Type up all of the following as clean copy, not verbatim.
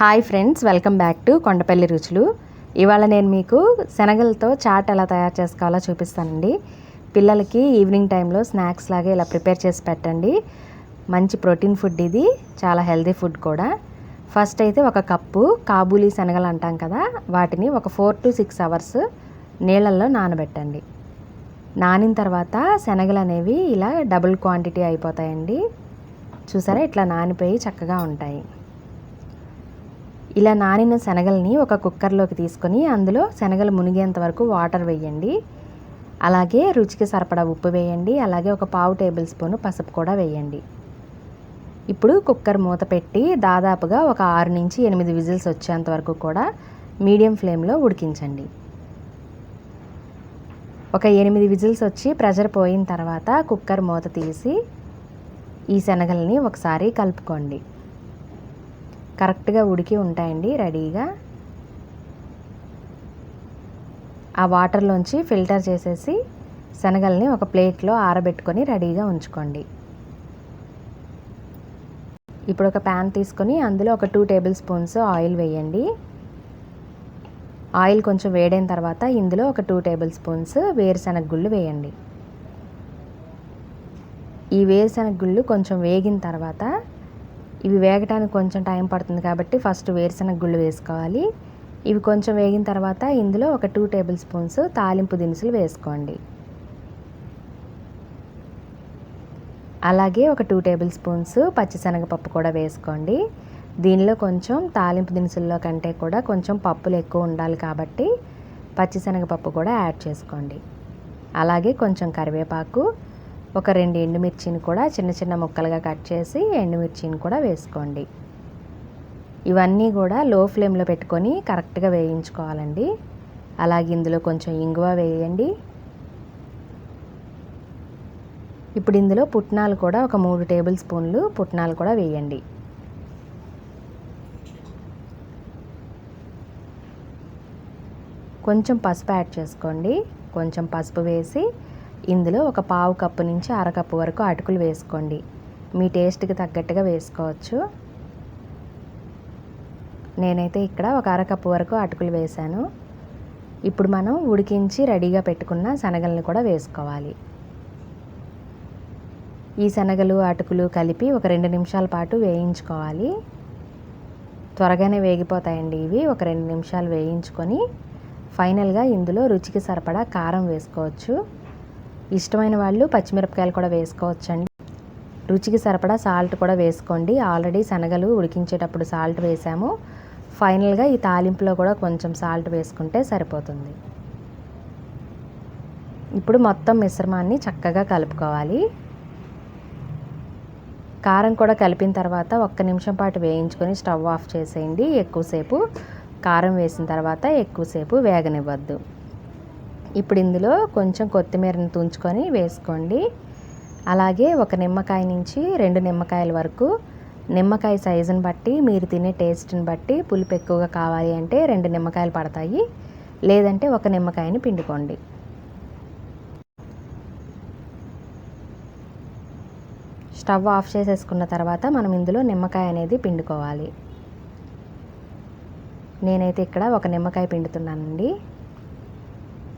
Hi friends, welcome back to Kondapalli రుచులు. ఇవాళ నేను మీకు శనగలతో చాట్ ఎలా తయారు చేసుకోవాలో చూపిస్తానండి. పిల్లలకి ఈవినింగ్ టైంలో స్నాక్స్ లాగా ఇలా ప్రిపేర్ చేసి పెట్టండి. మంచి ప్రోటీన్ ఫుడ్, ఇది చాలా హెల్తీ ఫుడ్ కూడా. ఫస్ట్ అయితే ఒక కప్పు కాబూలీ శనగలు అంటాం కదా, వాటిని ఒక 4 to 6 అవర్స్ నీళ్ళల్లో నానబెట్టండి. నానిన తర్వాత శనగలు అనేవి ఇలా డబుల్ క్వాంటిటీ అయిపోతాయండి. చూసారా, ఇట్లా నానిపోయి చక్కగా ఉంటాయి. ఇలా నానిన శనగల్ని ఒక కుక్కర్లోకి తీసుకొని అందులో శనగలు మునిగేంత వరకు వాటర్ వేయండి. అలాగే రుచికి సరిపడా ఉప్పు వేయండి. అలాగే ఒక 1/2 టేబుల్ స్పూన్ పసుపు కూడా వేయండి. ఇప్పుడు కుక్కర్ మూత పెట్టి దాదాపుగా ఒక 6 నుంచి 8 విజిల్స్ వచ్చేంత వరకు కూడా మీడియం ఫ్లేమ్లో ఉడికించండి. ఒక 8 విజిల్స్ వచ్చి ప్రెషర్ పోయిన తర్వాత కుక్కర్ మూత తీసి ఈ శనగల్ని ఒకసారి కలుపుకోండి. కరెక్ట్గా ఉడికి ఉంటాయండి రెడీగా. ఆ వాటర్లోంచి ఫిల్టర్ చేసేసి శనగల్ని ఒక ప్లేట్లో ఆరబెట్టుకొని రెడీగా ఉంచుకోండి. ఇప్పుడు ఒక ప్యాన్ తీసుకొని అందులో ఒక 2 టేబుల్ స్పూన్స్ ఆయిల్ వేయండి. ఆయిల్ కొంచెం వేడైన తర్వాత ఇందులో ఒక 2 టేబుల్ స్పూన్స్ వేరుశనగ గుళ్ళు వేయండి. ఈ వేరుశనగ గుళ్ళు కొంచెం వేగిన తర్వాత, ఇవి వేగటానికి కొంచెం టైం పడుతుంది కాబట్టి ఫస్ట్ వేరుశనగ గుళ్ళు వేసుకోవాలి. ఇవి కొంచెం వేగిన తర్వాత ఇందులో ఒక 2 టేబుల్ స్పూన్స్ తాలింపు దినుసులు వేసుకోండి. అలాగే ఒక 2 టేబుల్ స్పూన్స్ పచ్చిశనగపప్పు కూడా వేసుకోండి. దీనిలో కొంచెం తాలింపు దినుసుల్లో కంటే కూడా కొంచెం పప్పులు ఎక్కువ ఉండాలి కాబట్టి పచ్చిశనగపప్పు కూడా యాడ్ చేసుకోండి. అలాగే కొంచెం కరివేపాకు, ఒక 2 ఎండుమిర్చిని కూడా చిన్న చిన్న ముక్కలుగా కట్ చేసి ఎండుమిర్చిని కూడా వేసుకోండి. ఇవన్నీ కూడా లో ఫ్లేమ్లో పెట్టుకొని కరెక్ట్గా వేయించుకోవాలండి. అలాగే ఇందులో కొంచెం ఇంగువ వేయండి. ఇప్పుడు ఇందులో పుట్నాలు కూడా ఒక 3 టేబుల్ స్పూన్లు పుట్నాలు కూడా వేయండి. కొంచెం పసుపు యాడ్ చేసుకోండి. కొంచెం పసుపు వేసి ఇందులో ఒక 1/2 కప్పు నుంచి 1/2 కప్పు వరకు అటుకులు వేసుకోండి. మీ టేస్ట్కి తగ్గట్టుగా వేసుకోవచ్చు. నేనైతే ఇక్కడ ఒక 1/2 కప్పు వరకు అటుకులు వేశాను. ఇప్పుడు మనం ఉడికించి రెడీగా పెట్టుకున్న శనగల్ని కూడా వేసుకోవాలి. ఈ శనగలు అటుకులు కలిపి ఒక 2 నిమిషాల పాటు వేయించుకోవాలి. త్వరగానే వేగిపోతాయండి ఇవి. ఒక 2 నిమిషాలు వేయించుకొని ఫైనల్గా ఇందులో రుచికి సరిపడా కారం వేసుకోవచ్చు. ఇష్టమైన వాళ్ళు పచ్చిమిరపకాయలు కూడా వేసుకోవచ్చండి. రుచికి సరిపడా సాల్ట్ కూడా వేసుకోండి. ఆల్రెడీ శనగలు ఉడికించేటప్పుడు సాల్ట్ వేసాము. ఫైనల్గా ఈ తాలింపులో కూడా కొంచెం సాల్ట్ వేసుకుంటే సరిపోతుంది. ఇప్పుడు మొత్తం మిశ్రమాన్ని చక్కగా కలుపుకోవాలి. కారం కూడా కలిపిన తర్వాత 1 నిమిషం పాటు వేయించుకొని స్టవ్ ఆఫ్ చేసేయండి. ఎక్కువసేపు కారం వేసిన తర్వాత ఎక్కువసేపు వేగనివ్వద్దు. ఇప్పుడు ఇందులో కొంచెం కొత్తిమీరని తుంచుకొని వేసుకోండి. అలాగే ఒక నిమ్మకాయ నుంచి 2 నిమ్మకాయల వరకు, నిమ్మకాయ సైజుని బట్టి మీరు తినే టేస్ట్ని బట్టి పులుపు ఎక్కువగా కావాలి అంటే 2 నిమ్మకాయలు పడతాయి, లేదంటే ఒక నిమ్మకాయని పిండుకోండి. స్టవ్ ఆఫ్ చేసేసుకున్న తర్వాత మనం ఇందులో నిమ్మకాయ అనేది పిండుకోవాలి. నేనైతే ఇక్కడ ఒక నిమ్మకాయ పిండుతున్నానండి.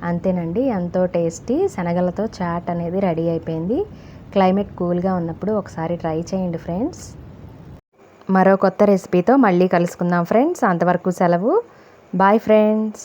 అంతేనండి, ఎంతో టేస్టీ శనగలతో చాట్ అనేది రెడీ అయిపోయింది. క్లైమేట్ కూల్గా ఉన్నప్పుడు ఒకసారి ట్రై చేయండి ఫ్రెండ్స్. మరో కొత్త రెసిపీతో మళ్ళీ కలుసుకుందాం ఫ్రెండ్స్. అంతవరకు సెలవు. Bye friends.